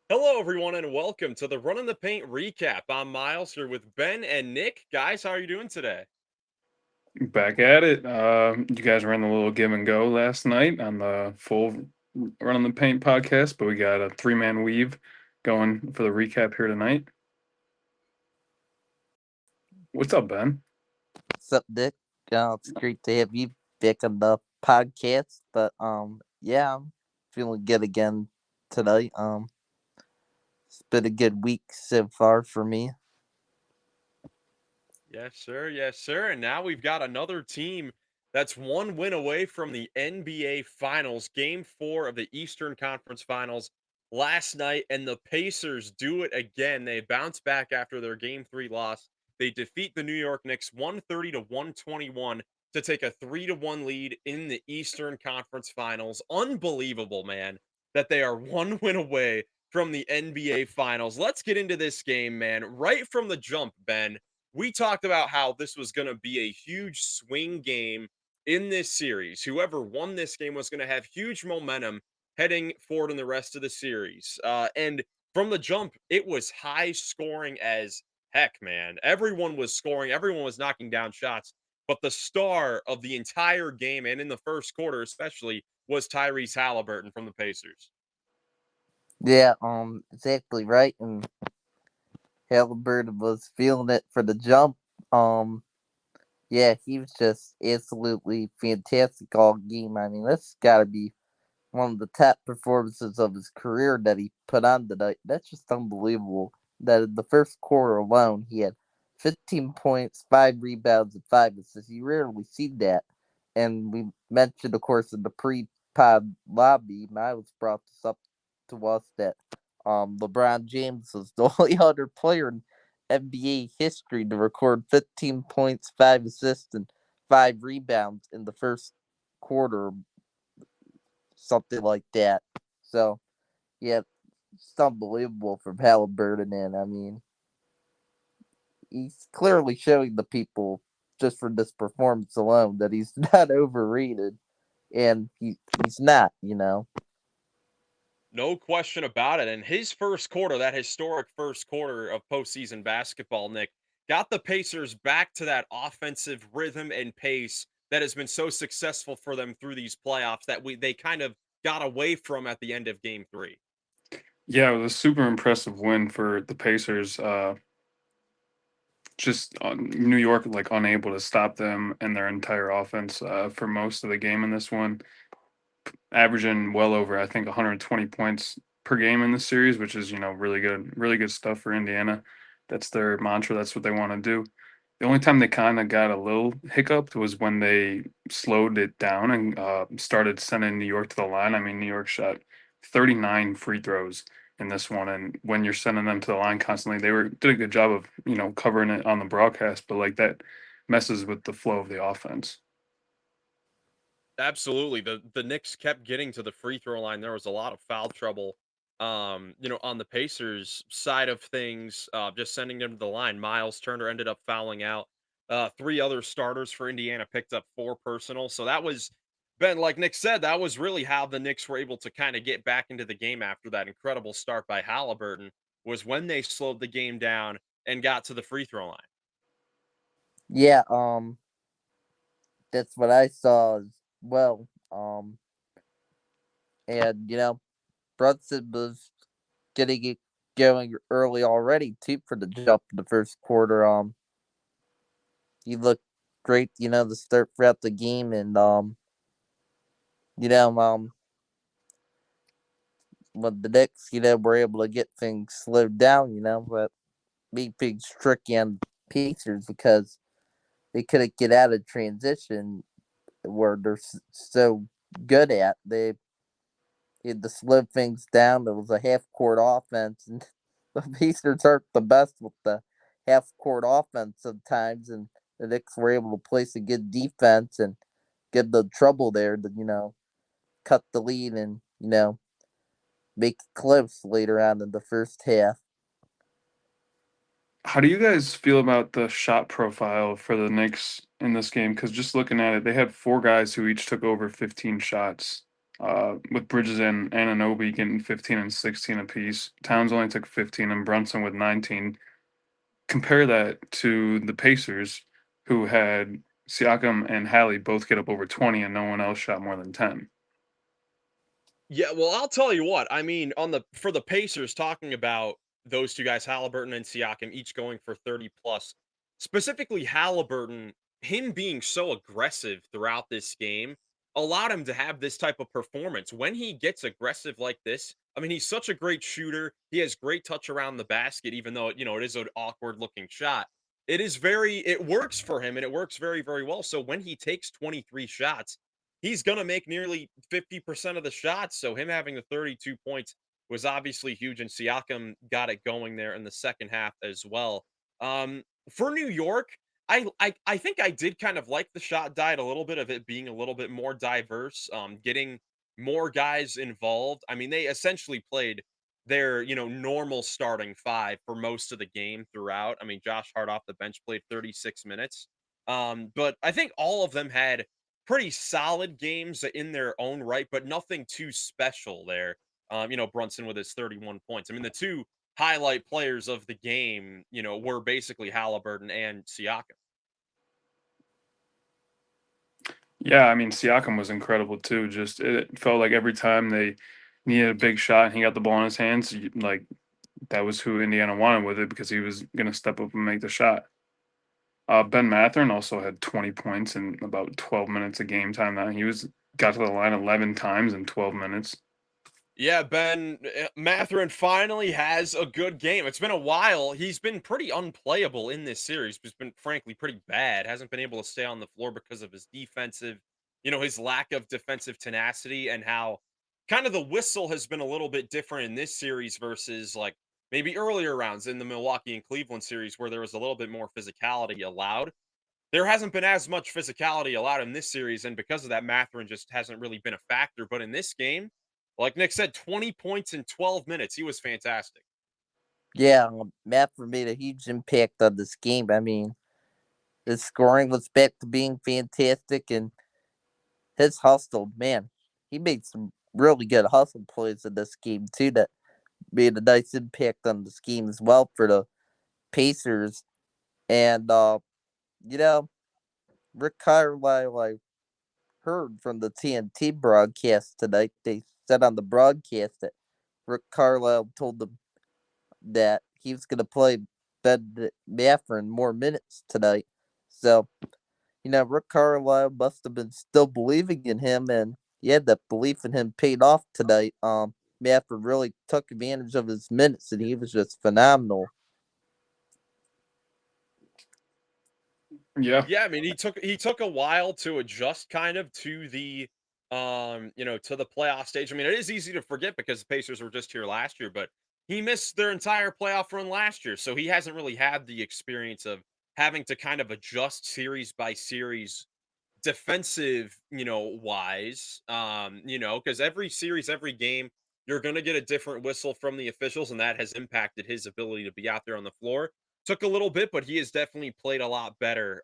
Hello, everyone, and welcome to the Run in the Paint recap. I'm Miles here with Ben and Nick. Guys, how are you doing today? Back at it. You guys ran the little give and go last night on the full Run on the Paint podcast, but we got a three-man weave going for the recap here tonight. What's up, Ben? What's up, Dick? It's great to have you back on the podcast. But yeah, I'm feeling good again today. It's been a good week so far for me. Yes, sir. Yes, sir. And now we've got another team that's one win away from the NBA Finals, game four of the Eastern Conference Finals last night. And the Pacers do it again. They bounce back after their game three loss. They defeat the New York Knicks 130 to 121 to take a 3-1 lead in the Eastern Conference Finals. Unbelievable, man, that they are one win away from the NBA Finals. Let's get into this game, man. Right from the jump, Ben, we talked about how this was going to be a huge swing game in this series. Whoever won this game was going to have huge momentum heading forward in the rest of the series. And from the jump, it was high scoring as heck, man. Everyone was scoring, everyone was knocking down shots. But the star of the entire game, and in the first quarter especially, was Tyrese Haliburton from the Pacers. Yeah, exactly right. And Haliburton was feeling it for the jump. Um, yeah, he was just absolutely fantastic all game. I mean, this got to be one of the top performances of his career that he put on tonight. That's just unbelievable. That in the first quarter alone, he had 15 points, 5 rebounds, and 5 assists. You rarely see that. And we mentioned, of course, in the pre-pod lobby, Miles brought this up to us that LeBron James was the only other player in NBA history to record 15 points, 5 assists, and 5 rebounds in the first quarter, something like that. So yeah, it's unbelievable from Halliburton, and I mean, he's clearly showing the people just for this performance alone that he's not overrated, and he's not. No question about it. And his first quarter, that historic first quarter of postseason basketball, Nick, got the Pacers back to that offensive rhythm and pace that has been so successful for them through these playoffs that they kind of got away from at the end of game three. Yeah, it was a super impressive win for the Pacers. New York like unable to stop them and their entire offense for most of the game in this one, averaging well over I think 120 points per game in this series, which is really good stuff for Indiana. That's their mantra. That's what they want to do. The only time they kind of got a little hiccuped was when they slowed it down and started sending New York to the line. I mean, New York shot 39 free throws in this one, and when you're sending them to the line constantly, did a good job of covering it on the broadcast, but like that messes with the flow of the offense. Absolutely. The Knicks kept getting to the free throw line. There was a lot of foul trouble. On the Pacers side of things, just sending them to the line. Miles Turner ended up fouling out. Three other starters for Indiana picked up four personal. So that was Ben, like Nick said, that was really how the Knicks were able to kind of get back into the game after that incredible start by Halliburton, was when they slowed the game down and got to the free throw line. Yeah, that's what I saw as well. And Brunson was getting it going early already too for the jump in the first quarter. He looked great, to start throughout the game, and you know, when the Knicks, were able to get things slowed down, but made things tricky on Pacers because they couldn't get out of transition where they're so good at. They had to slow things down. It was a half court offense, and the Pacers aren't the best with the half court offense sometimes, and the Knicks were able to place a good defense and get the trouble there to, cut the lead and, make it close later on in the first half. How do you guys feel about the shot profile for the Knicks in this game? Because just looking at it, they had four guys who each took over 15 shots. with Bridges and Anunoby getting 15 and 16 apiece. Towns only took 15, and Brunson with 19. Compare that to the Pacers, who had Siakam and Hallie both get up over 20, and no one else shot more than 10. Yeah, well, I'll tell you what. I mean, for the Pacers, talking about those two guys, Haliburton and Siakam, each going for 30 plus. Specifically, Haliburton, him being so aggressive throughout this game allowed him to have this type of performance. When he gets aggressive like this, I mean, he's such a great shooter. He has great touch around the basket, even though it is an awkward looking shot. It works for him and it works very, very well. So when he takes 23 shots, he's going to make nearly 50% of the shots. So him having the 32 points was obviously huge, and Siakam got it going there in the second half as well. For New York, I think I did kind of like the shot diet a little bit of it being a little bit more diverse, getting more guys involved. I mean, they essentially played their normal starting five for most of the game throughout. I mean, Josh Hart off the bench played 36 minutes. But I think all of them had pretty solid games in their own right, but nothing too special there. Brunson with his 31 points. I mean, the two highlight players of the game, were basically Halliburton and Siakam. Yeah, I mean Siakam was incredible too. Just it felt like every time they needed a big shot and he got the ball in his hands, like that was who Indiana wanted with it because he was going to step up and make the shot. Ben Matherin also had 20 points in about 12 minutes of game time. Now he was got to the line 11 times in 12 minutes. Yeah, Ben Matherin finally has a good game. It's been a while. He's been pretty unplayable in this series. He's been frankly pretty bad. Hasn't been able to stay on the floor because of his his lack of defensive tenacity, and how kind of the whistle has been a little bit different in this series versus like maybe earlier rounds in the Milwaukee and Cleveland series where there was a little bit more physicality allowed. There hasn't been as much physicality allowed in this series, and because of that, Matherin just hasn't really been a factor. But in this game, like Nick said, 20 points in 12 minutes. He was fantastic. Yeah, Mapper made a huge impact on this game. I mean, his scoring was back to being fantastic, and his hustle, man, he made some really good hustle plays in this game too. That made a nice impact on the scheme as well for the Pacers. And you know, Rick Carlisle, I heard from the TNT broadcast tonight. They said on the broadcast that Rick Carlisle told them that he was going to play Ben Matherin more minutes tonight. So, Rick Carlisle must have been still believing in him, and he had that belief in him paid off tonight. Matherin really took advantage of his minutes, and he was just phenomenal. Yeah, Yeah, I mean, he took a while to adjust kind of to the playoff stage. I mean, it is easy to forget because the Pacers were just here last year, but he missed their entire playoff run last year. So he hasn't really had the experience of having to kind of adjust series by series defensive, wise, because every series, every game, you're going to get a different whistle from the officials, and that has impacted his ability to be out there on the floor. Took a little bit, but he has definitely played a lot better,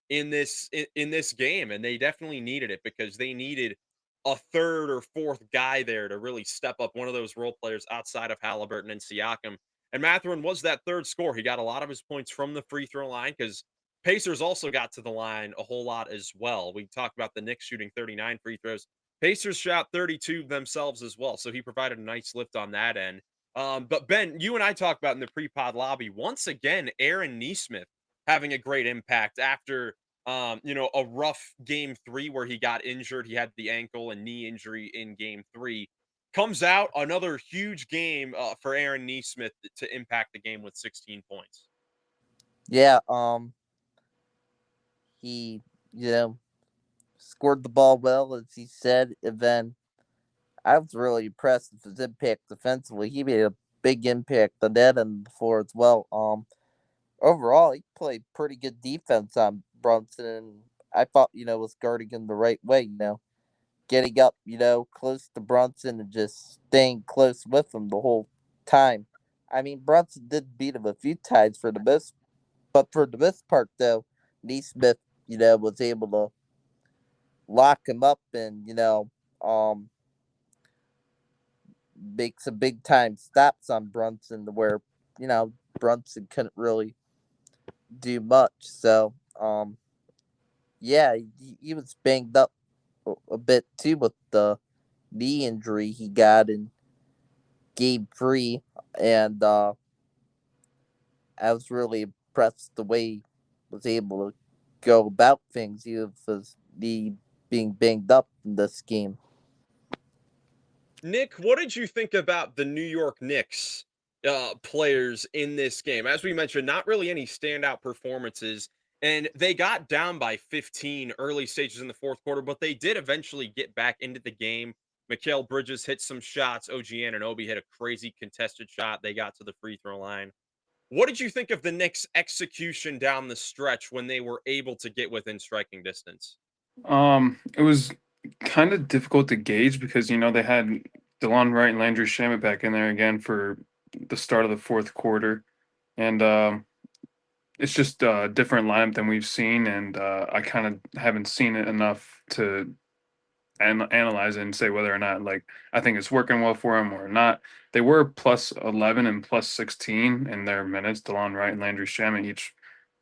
in this game, and they definitely needed it because they needed a third or fourth guy there to really step up, one of those role players outside of Halliburton and Siakam. And Mathurin was that third scorer. He got a lot of his points from the free throw line because Pacers also got to the line a whole lot as well. We talked about the Knicks shooting 39 free throws. Pacers shot 32 themselves as well. So he provided a nice lift on that end. But Ben, you and I talked about in the pre-pod lobby, once again, Aaron Nesmith having a great impact after a rough game 3 where he got injured. He had the ankle and knee injury in game 3. Comes out another huge game for Aaron Nesmith to impact the game with 16 points. Yeah, he, you know, scored the ball well, as he said, and then I was really impressed with his impact defensively. He made a big impact on that end of the floor as well. Overall, he played pretty good defense on Brunson, and I thought, was guarding him the right way, getting up, close to Brunson and just staying close with him the whole time. I mean, Brunson did beat him a few times but for the most part, though, Neesmith, was able to lock him up and, um makes a big time stops on Brunson to where Brunson couldn't really do much. So yeah, he was banged up a bit too with the knee injury he got in game 3, and I was really impressed the way he was able to go about things. He was the being banged up in this game. Nick, what did you think about the New York Knicks players in this game? As we mentioned, not really any standout performances, and they got down by 15 early stages in the fourth quarter, but they did eventually get back into the game. Mikal Bridges hit some shots. OG Anunoby hit a crazy contested shot. They got to the free throw line. What did you think of the Knicks' execution down the stretch when they were able to get within striking distance? It was kind of difficult to gauge because they had DeLon Wright and Landry Shamet back in there again for the start of the fourth quarter, and it's just a different lineup than we've seen, and I kind of haven't seen it enough to analyze it and say whether or not I think it's working well for them or not. They were plus 11 and plus 16 in their minutes. DeLon Wright and Landry Shamet each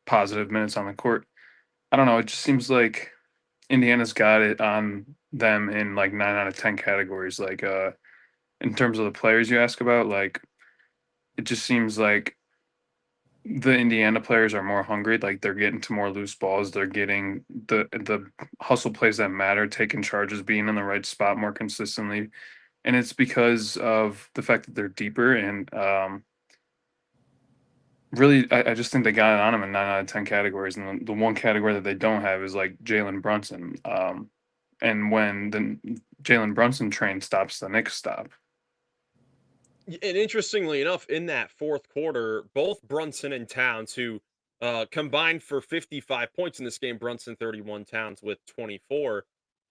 positive minutes on the court. I don't know. It just seems like Indiana's got it on them in like 9 out of 10 categories. In terms of the players you ask about, it just seems like the Indiana players are more hungry. Like they're getting to more loose balls. They're getting the hustle plays that matter, taking charges, being in the right spot more consistently. And it's because of the fact that they're deeper and really, I just think they got it on them in 9 out of 10 categories. And the one category that they don't have is like Jalen Brunson. And when the Jalen Brunson train stops, the Knicks stop. And interestingly enough, in that fourth quarter, both Brunson and Towns, who combined for 55 points in this game, Brunson 31, Towns with 24.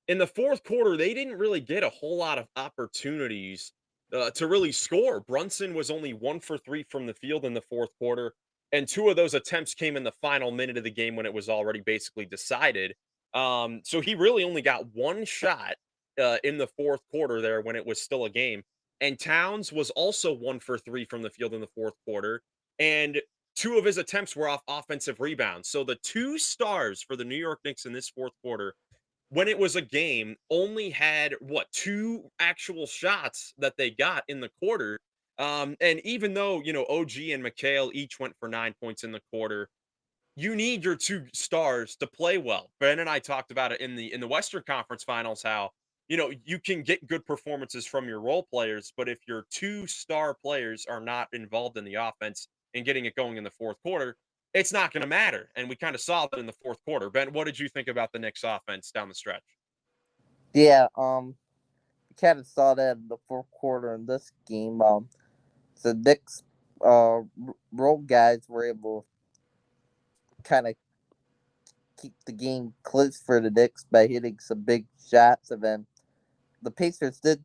In the fourth quarter, they didn't really get a whole lot of opportunities to really score. Brunson was only 1 for 3 from the field in the fourth quarter, and two of those attempts came in the final minute of the game when it was already basically decided. So he really only got one shot in the fourth quarter there when it was still a game. And Towns was also 1 for 3 from the field in the fourth quarter. And two of his attempts were off offensive rebounds. So the two stars for the New York Knicks in this fourth quarter, when it was a game, only had what, two actual shots that they got in the quarter. And even though, OG and McHale each went for 9 points in the quarter, you need your two stars to play well. Ben and I talked about it in the Western Conference Finals, how you can get good performances from your role players, but if your two star players are not involved in the offense and getting it going in the fourth quarter, it's not going to matter. And we kind of saw that in the fourth quarter. Ben, what did you think about the Knicks offense down the stretch? Yeah, kind of saw that in the fourth quarter in this game. The Knicks role guys were able to kind of keep the game close for the Knicks by hitting some big shots, and then the Pacers did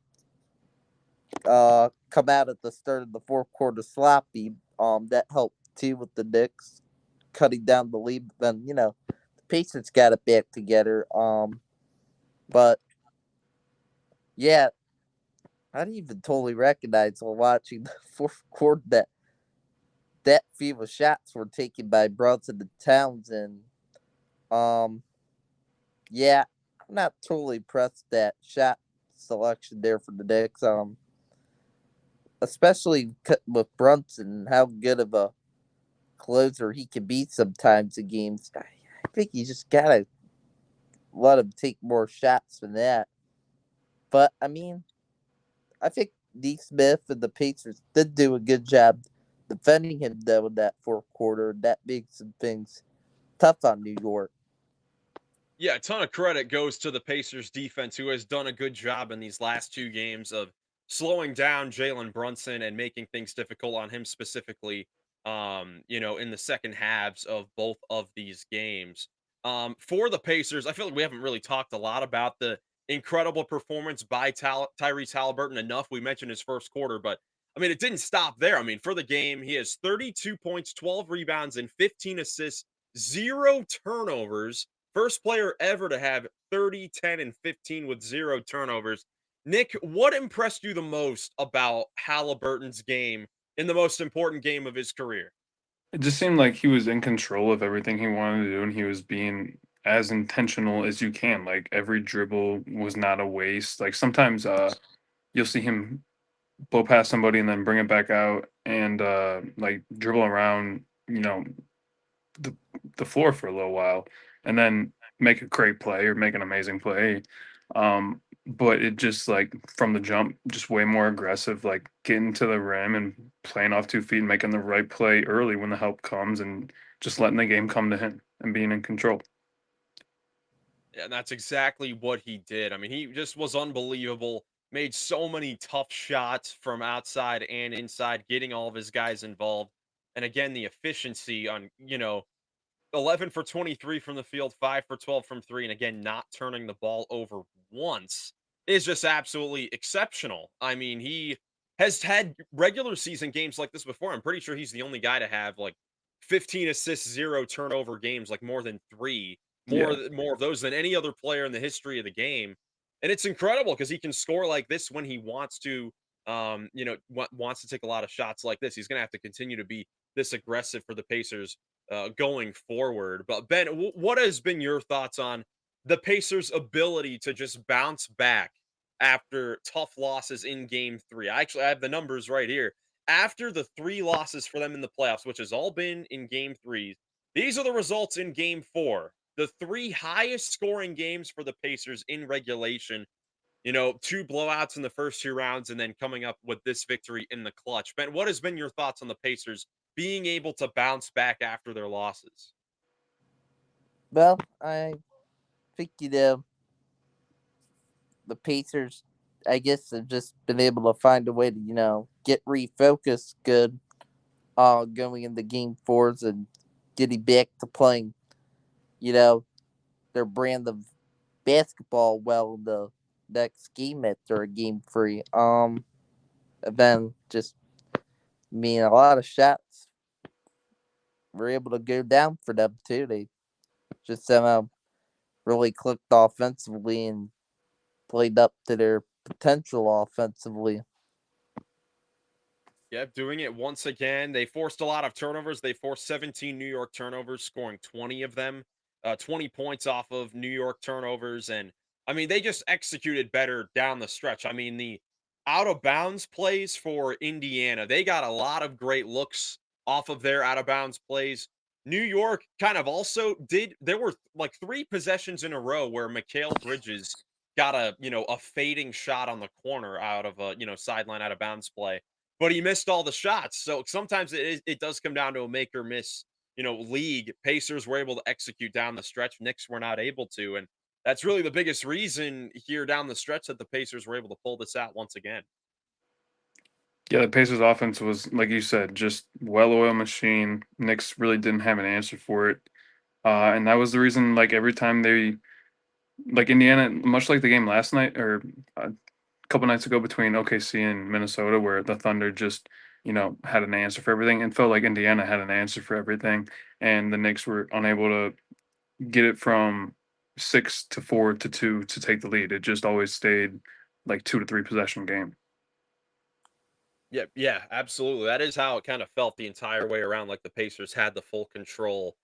come out at the start of the fourth quarter sloppy. That helped too with the Knicks cutting down the lead. But then the Pacers got it back together. But yeah, I didn't even totally recognize while watching the fourth quarter that few of shots were taken by Brunson and Townsend. Um, yeah, I'm not totally impressed that shot selection there for the Knicks. Especially with Brunson, how good of a closer he can be sometimes in games. I think you just gotta let him take more shots than that. But I mean, I think D. Smith and the Pacers did do a good job defending him though in that fourth quarter. That makes some things tough on New York. Yeah, a ton of credit goes to the Pacers defense, who has done a good job in these last two games of slowing down Jalen Brunson and making things difficult on him specifically. In the second halves of both of these games. For the Pacers, I feel like we haven't really talked a lot about the incredible performance by Tyrese Haliburton enough. We mentioned his first quarter, but I mean, it didn't stop there. I mean, for the game, he has 32 points, 12 rebounds, and 15 assists, zero turnovers. First player ever to have 30, 10, and 15 with 0 turnovers. Nick, what impressed you the most about Haliburton's game in the most important game of his career? It just seemed like he was in control of everything he wanted to do, and he was being as intentional as you can. Like every dribble was not a waste. Like sometimes you'll see him blow past somebody and then bring it back out and like dribble around, the the floor for a little while and then make a great play or make an amazing play. But it just like from the jump, just way more aggressive, like getting to the rim and playing off 2 feet and making the right play early when the help comes and just letting the game come to him and being in control. Yeah, and that's exactly what he did. I mean, he just was unbelievable. Made so many tough shots from outside and inside, getting all of his guys involved. And again, the efficiency on, 11 for 23 from the field, 5 for 12 from 3, and again, not turning the ball over once is just absolutely exceptional. I mean, he has had regular season games like this before. I'm pretty sure he's the only guy to have like 15 assists, 0 turnover games, like more than 3, Yeah. more of those than any other player in the history of the game. And it's incredible because he can score like this when he wants to. Wants to take a lot of shots like this. He's going to have to continue to be this aggressive for the Pacers going forward. But Ben, what has been your thoughts on the Pacers' ability to just bounce back after tough losses in Game 3? I have the numbers right here. After the 3 losses for them in the playoffs, which has all been in Game 3s, these are the results in Game 4. The 3 highest scoring games for the Pacers in regulation. 2 blowouts in the first 2 rounds and then coming up with this victory in the clutch. Ben, what has been your thoughts on the Pacers being able to bounce back after their losses? Well, I think the Pacers, I guess, have just been able to find a way to get refocused good, going into game fours and getting back to playing, you know, their brand of basketball well in the next game after a game free. And then just a lot of shots were able to go down for them too. They just somehow really clicked offensively and played up to their potential offensively. Yep, doing it once again. They forced a lot of turnovers. They forced 17 New York turnovers, scoring 20 of them, 20 points off of New York turnovers. And I mean, they just executed better down the stretch. I mean, the out of bounds plays for Indiana, they got a lot of great looks off of their out of bounds plays. New York kind of also did, there were like 3 possessions in a row where Mikal Bridges got a fading shot on the corner out of a, sideline out of bounds play, but he missed all the shots. So sometimes it does come down to a make or miss, league. Pacers were able to execute down the stretch. Knicks were not able to. And that's really the biggest reason here down the stretch that the Pacers were able to pull this out once again. Yeah, the Pacers offense was, like you said, just well-oiled machine. Knicks really didn't have an answer for it. And that was the reason, like every time like Indiana, much like the game last night or a couple nights ago between OKC and Minnesota, where the Thunder just, had an answer for everything, and felt like Indiana had an answer for everything, and the Knicks were unable to get it from 6 to 4 to 2 to take the lead. It just always stayed like 2 to 3 possession game. Yeah, absolutely. That is how it kind of felt the entire way around. Like the Pacers had the full control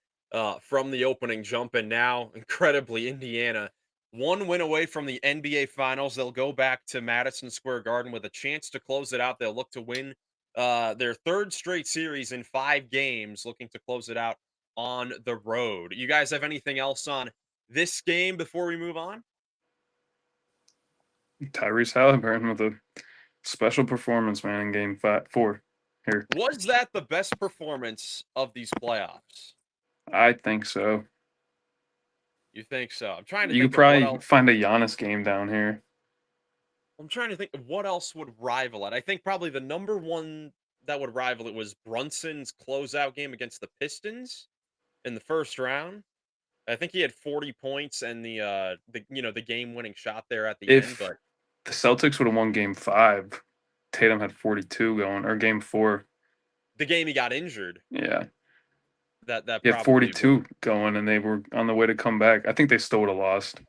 from the opening jump, and now, incredibly, Indiana 1 win away from the NBA Finals. They'll go back to Madison Square Garden with a chance to close it out. They'll look to win their 3rd straight series in 5 games, looking to close it out on the road. You guys have anything else on this game before we move on? Tyrese Haliburton with a special performance, man, in game 4 here. Was that the best performance of these playoffs? I think so. You think so? I'm trying to You could think of what probably else. find a Giannis game down here. I'm trying to think of what else would rival it. I think probably the number one that would rival it was Brunson's closeout game against the Pistons in the first round. I think he had 40 points and the game winning shot there at the end, If but the Celtics would have won game 5, Tatum had 42 going, or game 4. the game he got injured. Yeah. That He had probably would. 42 going, and they were on the way to come back. I think they still would have lost,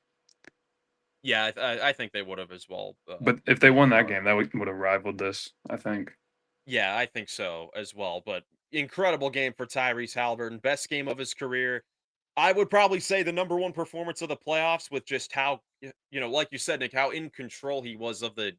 Yeah, I think they would have as well. but if they won that Regardless. game, that would have rivaled this. I think. Yeah, I think so as well. But incredible game for Tyrese Haliburton, best game of his career. I would probably say the number one performance of the playoffs with just how like you said, Nick, how in control he was of the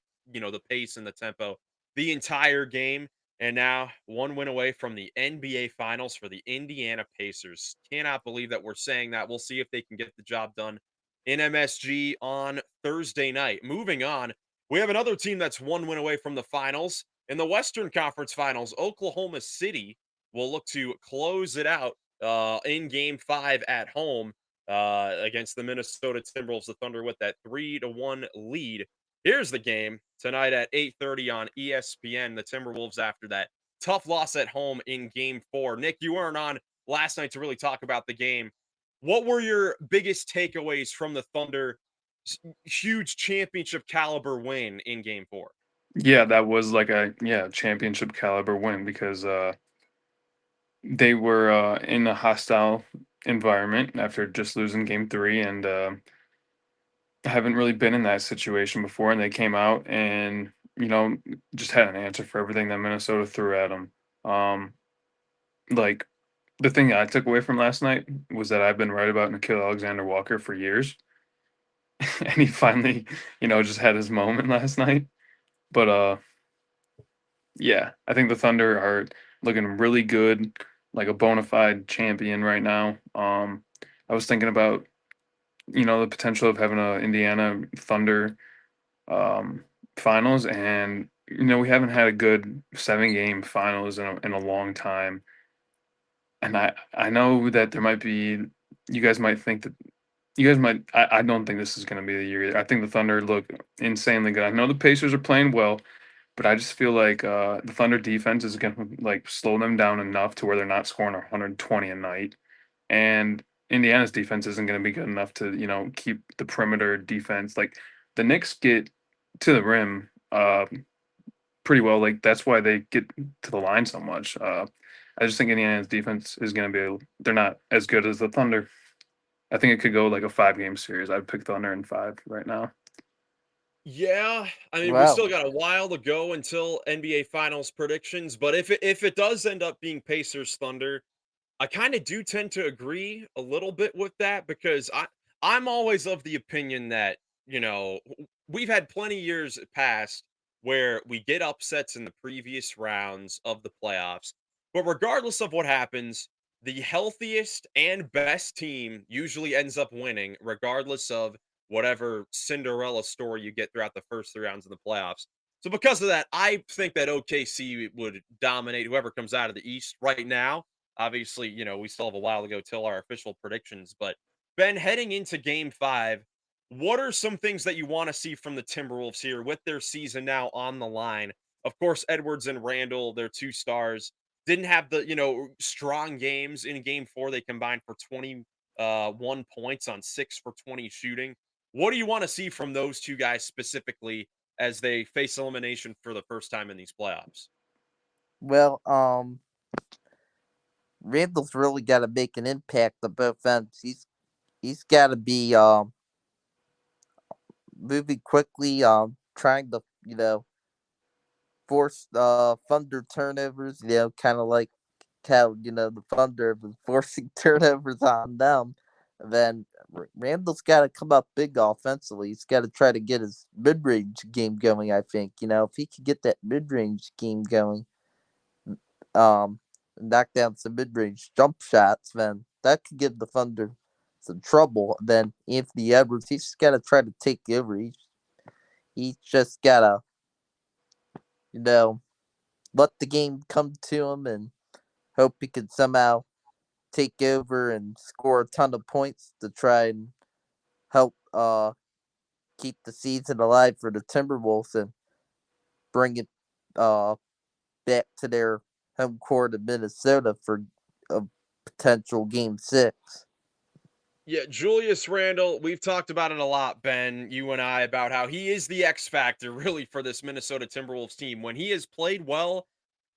pace and the tempo the entire game. And now one win away from the NBA Finals for the Indiana Pacers. Cannot believe that we're saying that. We'll see if they can get the job done in MSG on Thursday night. Moving on, we have another team that's one win away from the finals. In the Western Conference Finals, Oklahoma City will look to close it out in Game 5 at home against the Minnesota Timberwolves. The Thunder with that 3-1 lead. Here's the game tonight at 8:30 on ESPN. The Timberwolves after that tough loss at home in Game 4. Nick, you weren't on last night to really talk about the game. What were your biggest takeaways from the Thunder huge championship caliber win in Game 4? Yeah, that was like a championship caliber win because they were in a hostile environment after just losing game 3, and haven't really been in that situation before, and they came out and just had an answer for everything that Minnesota threw at them. Like the thing I took away from last night was that I've been right about Nickeil Alexander Walker for years, and he finally just had his moment last night. But yeah, I think the Thunder are looking really good, like a bona fide champion right now. I was thinking about the potential of having a Indiana Thunder um, finals, and we haven't had a good 7-game finals in a long time. And I know that there might be you guys might think that you guys might I don't think this is going to be the year either. I think the Thunder look insanely good. I know the Pacers are playing well, but I just feel like the Thunder defense is going to like slow them down enough to where they're not scoring 120 a night, and Indiana's defense isn't going to be good enough to keep the perimeter defense. Like the Knicks get to the rim pretty well. Like that's why they get to the line so much. I just think Indiana's defense is going to be. They're not as good as the Thunder. I think it could go like a 5-game series. I'd pick Thunder in 5 right now. Yeah, I mean, we Well, still got a while to go until NBA Finals predictions, but if it does end up being Pacers Thunder, I kind of do tend to agree a little bit with that because I'm always of the opinion that, we've had plenty years past where we get upsets in the previous rounds of the playoffs. But regardless of what happens, the healthiest and best team usually ends up winning, regardless of whatever Cinderella story you get throughout the first 3 rounds of the playoffs. So because of that, I think that OKC would dominate whoever comes out of the East right now. Obviously, we still have a while to go till our official predictions. But Ben, heading into Game 5, what are some things that you want to see from the Timberwolves here with their season now on the line? Of course, Edwards and Randall, their two stars, didn't have the strong games in Game 4. They combined for 21 points on 6 for 20 shooting. What do you want to see from those two guys specifically as they face elimination for the first time in these playoffs? well, Randall's really got to make an impact on both ends. He's got to be moving quickly, trying to force Thunder turnovers. Kind of like how the Thunder was forcing turnovers on them. And then Randall's got to come up big offensively. He's got to try to get his mid range game going. I think if he could get that mid range game going, um, knock down some mid range jump shots, then that could give the Thunder some trouble. Then Anthony Edwards, he's just got to try to take over. He's just got to, you know, let the game come to him and hope he can somehow take over and score a ton of points to try and help keep the season alive for the Timberwolves and bring it uh back to their home court in Minnesota for a potential game 6. Yeah, Julius Randle, we've talked about it a lot, Ben, you and I, about how he is the X factor really for this Minnesota Timberwolves team. When he has played well,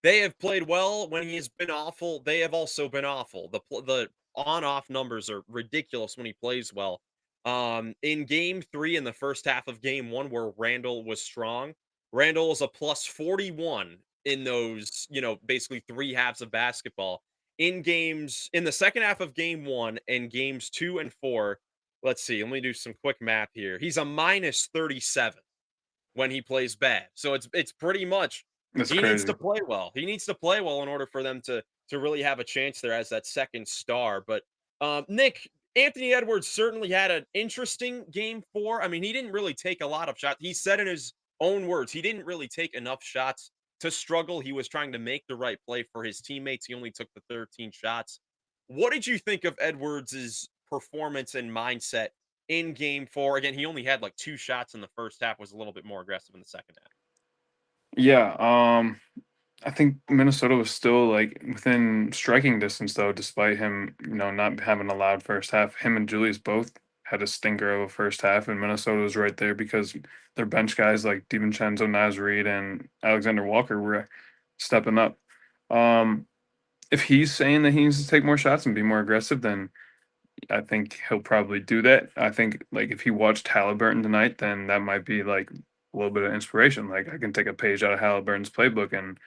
They have played well when he has been awful. They have also been awful. The on-off numbers are ridiculous when he plays well. In game 3 in the first half of game 1 where Randall was strong, Randall was a plus 41 in those, basically 3 halves of basketball. In the second half of game 1 and games 2 and 4, let's see, let me do some quick math here. He's a minus 37 when he plays bad. So it's pretty much That's he needs to crazy. play well. He needs to play well in order for them to really have a chance there as that second star. But Nick, Anthony Edwards certainly had an interesting game 4. I mean, he didn't really take a lot of shots. He said in his own words, he didn't really take enough shots to struggle. He was trying to make the right play for his teammates. He only took the 13 shots. What did you think of Edwards's performance and mindset in game 4? Again, he only had like 2 shots in the first half, was a little bit more aggressive in the second half. Yeah, I think Minnesota was still like within striking distance though, despite him, not having a loud first half. Him and Julius both had a stinker of a first half, and Minnesota was right there because their bench guys like DiVincenzo, Naz Reid, and Alexander Walker were stepping up. Um, if he's saying that he needs to take more shots and be more aggressive, then I think he'll probably do that. I think like if he watched Haliburton tonight, then that might be like a little bit of inspiration. Like I can take a page out of Haliburton's playbook, and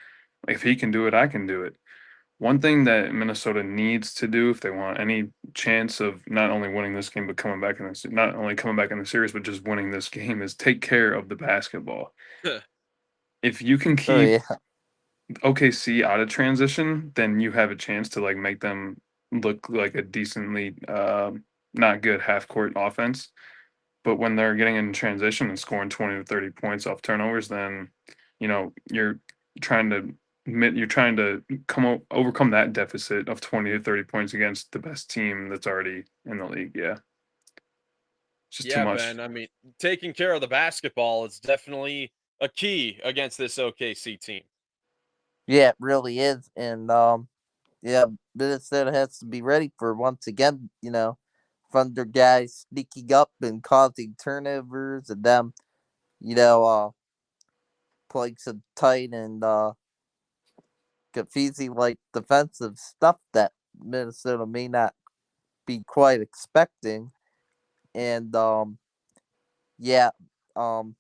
if he can do it, I can do it. One thing that Minnesota needs to do if they want any chance of not only winning this game but coming back in this, not only coming back in the series but just winning this game is take care of the basketball. If you can Oh keep yeah, OKC out of transition, then you have a chance to like make them look like a decently not good half court offense. But when they're getting in transition and scoring 20 to 30 points off turnovers, then you're trying to you're trying to overcome that deficit of 20 to 30 points against the best team that's already in the league. Yeah, it's just too Yeah, much. Ben. I mean, taking care of the basketball is definitely a key against this OKC team. yeah, it really is, and yeah, Minnesota has to be ready for once again, Thunder guys sneaking up and causing turnovers, and them, you know, uh, playing some tight and confusing like defensive stuff that Minnesota may not be quite expecting, and yeah, um,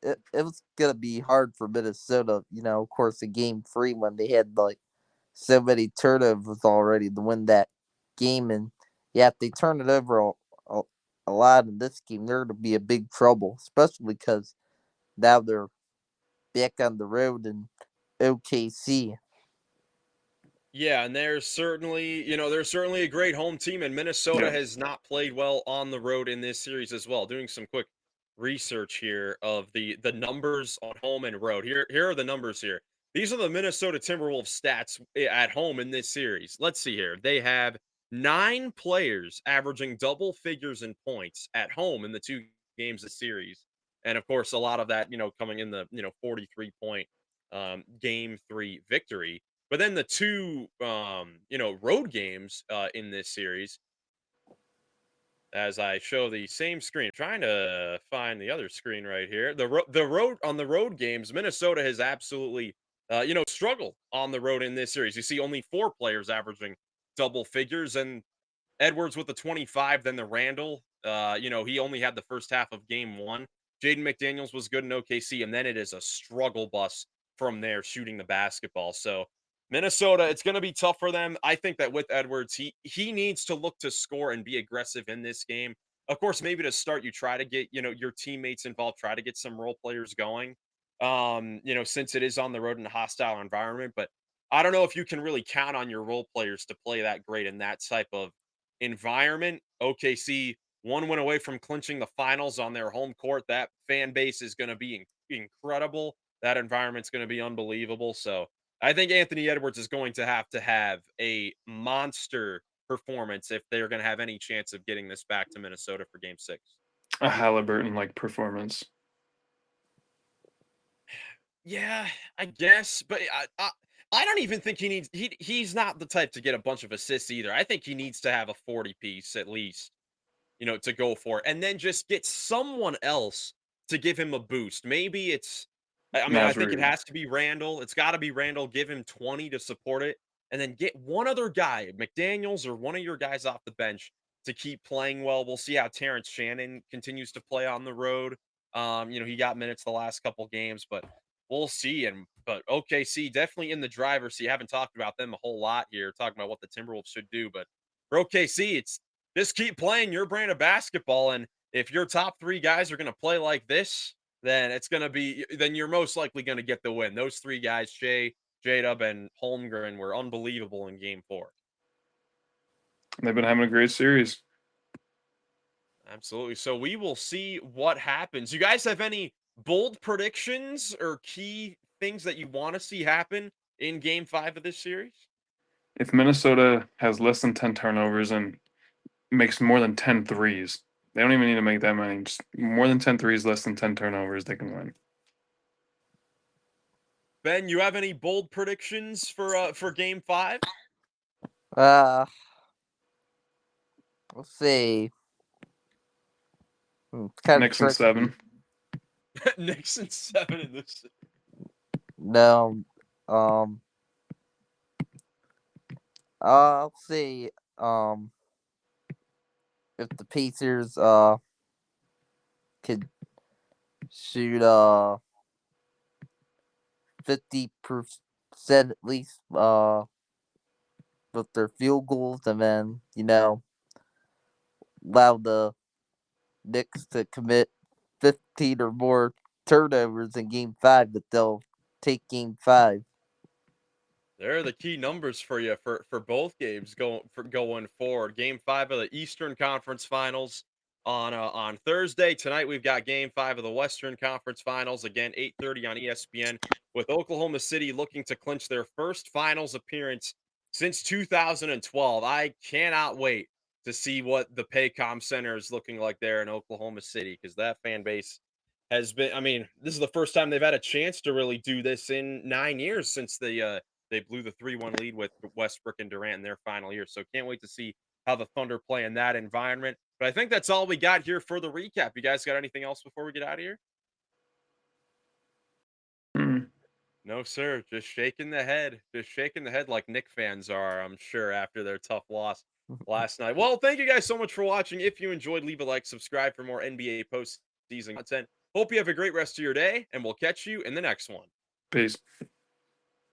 it was gonna be hard for Minnesota, of course, in game 3 when they had like so many turnovers already to win that game. And yeah, if they turn it over a, a lot in this game, they're going to be a big trouble, especially because now they're back on the road in OKC. Yeah, and there's certainly a great home team, and Minnesota Yeah, has not played well on the road in this series as well. Doing some quick research here of the numbers on home and road. Here are the numbers here. These are the Minnesota Timberwolves stats at home in this series. Let's see here. They have 9 players averaging double figures in points at home in the 2 games this series. And of course, a lot of that, coming in the, 43 point game 3 victory. But then the 2, road games in this series, as I show the same screen, trying to find the other screen right here. The road games, Minnesota has absolutely, struggled on the road in this series. You see only 4 players averaging double figures, and Edwards with the 25, then the Randall. He only had the first half of game 1. Jaden McDaniels was good in OKC, and then it is a struggle bus from there shooting the basketball. So Minnesota, it's going to be tough for them. I think that with Edwards, he needs to look to score and be aggressive in this game. Of course, maybe to start, you try to get your teammates involved, try to get some role players going. Since it is on the road in a hostile environment, but I don't know if you can really count on your role players to play that great in that type of environment. OKC 1 win away from clinching the finals on their home court. That fan base is going to be incredible. That environment's going to be unbelievable. So I think Anthony Edwards is going to have a monster performance if they're going to have any chance of getting this back to Minnesota for game 6. a Halliburton like performance. Yeah, I guess, but I don't even think he's not the type to get a bunch of assists either. I think he needs to have a 40 piece at least, to go for, and then just get someone else to give him a boost. Maybe it's I mean, No, I it's think it very has to be Randall. It's got to be Randall. Give him 20 to support it, and then get one other guy, McDaniels or one of your guys off the bench to keep playing well. We'll see how Terrence Shannon continues to play on the road. He got minutes the last couple games, but we'll see. But OKC definitely in the driver's seat. Haven't talked about them a whole lot here, talking about what the Timberwolves should do. But for OKC, it's just keep playing your brand of basketball. And if your top three guys are going to play like this, then you're most likely going to get the win. Those three guys, Shea, J-Dub, and Holmgren, were unbelievable in game 4. they've been having a great series. Absolutely. So we will see what happens. You guys have any bold predictions or key things that you want to see happen in game 5 of this series? If Minnesota has less than 10 turnovers and makes more than 10 threes, they don't even need to make that many. Just more than 10 threes, less than 10 turnovers, they can win. Ben, you have any bold predictions for game 5? Uh, let's see. It's kind of Knicks in tricky. 7. Knicks in 7 in this. No, um, let's see. Um, if the Pacers could shoot 50% at least with their field goals, and then allow the Knicks to commit 15 or more turnovers in Game 5, but they'll take Game 5. There are the key numbers for you for both games going forward. Game 5 of the Eastern Conference Finals on Thursday. Tonight we've got Game 5 of the Western Conference Finals, again 8:30 on ESPN, with Oklahoma City looking to clinch their first finals appearance since 2012. I cannot wait to see what the Paycom Center is looking like there in Oklahoma City, because that fan base has been, I mean, this is the first time they've had a chance to really do this in 9 years since they blew the 3-1 lead with Westbrook and Durant in their final year. So can't wait to see how the Thunder play in that environment. But I think that's all we got here for the recap. You guys got anything else before we get out of here? Mm. No, sir. Just shaking the head. Just shaking the head like Knick fans are, I'm sure, after their tough loss last night. Well, thank you guys so much for watching. If you enjoyed, leave a like, subscribe for more NBA postseason content. Hope you have a great rest of your day, and we'll catch you in the next one. Peace.